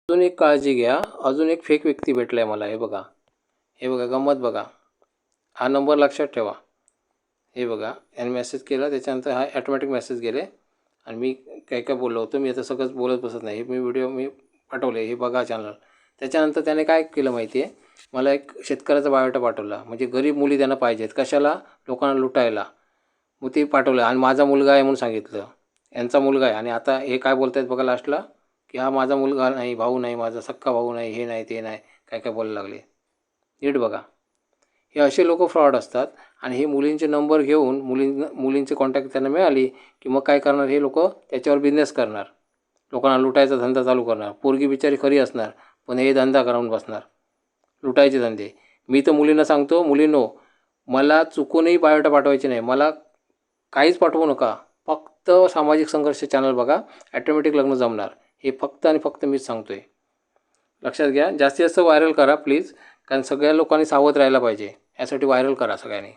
अजून एक काळजी घ्या, अजून एक फेक व्यक्ती भेटला आहे मला. हे बघा गंमत बघा. हा नंबर लक्षात ठेवा. हे बघा, याने मेसेज केला, त्याच्यानंतर हा ॲटोमॅटिक मेसेज गेले आणि मी काय काय बोललो होतो. मी आता सगळंच बोलत बसत नाही. हे व्हिडिओ मी पाठवले, हे बघा चॅनल. त्याच्यानंतर त्याने काय केलं माहिती आहे, मला एक शेतकऱ्याचा बायोडाटा पाठवला. म्हणजे गरीब मुली त्यांना पाहिजेत, कशाला, लोकांना लुटायला. मग ते पाठवलं आणि माझा मुलगा आहे म्हणून सांगितलं, यांचा मुलगा आहे. आणि आता हे काय बोलत आहेत बघा लास्टला, की हा माझा मुलगा नाही, भाऊ नाही, माझा सक्का भाऊ नाही, हे नाही ते नाही, काय काय बोलायला लागले. नीट बघा. हे असे लोक फ्रॉड असतात. आणि हे मुलींचे नंबर घेऊन मुलींचे कॉन्टॅक्ट त्यांना मिळाली की मग काय करणार, हे लोक त्याच्यावर बिझनेस करणार, लोकांना लुटायचा धंदा चालू करणार. पोरगी बिचारी खरी असणार, पण हे धंदा करून बसणार, लुटायचे धंदे. मी तर मुलींना सांगतो, मुलींनो, मला चुकूनही बायोडा पाठवायचे नाही, मला काहीच पाठवू नका. फक्त सामाजिक संघर्ष चॅनल बघा, ॲटोमॅटिक लग्न जमणार. हे फक्त आणि फक्त मीच सांगतो आहे, लक्षात घ्या. जास्तीत जास्त व्हायरल करा प्लीज, कारण सगळ्या लोकांनी सावध राहायला पाहिजे. यासाठी व्हायरल करा सगळ्यांनी.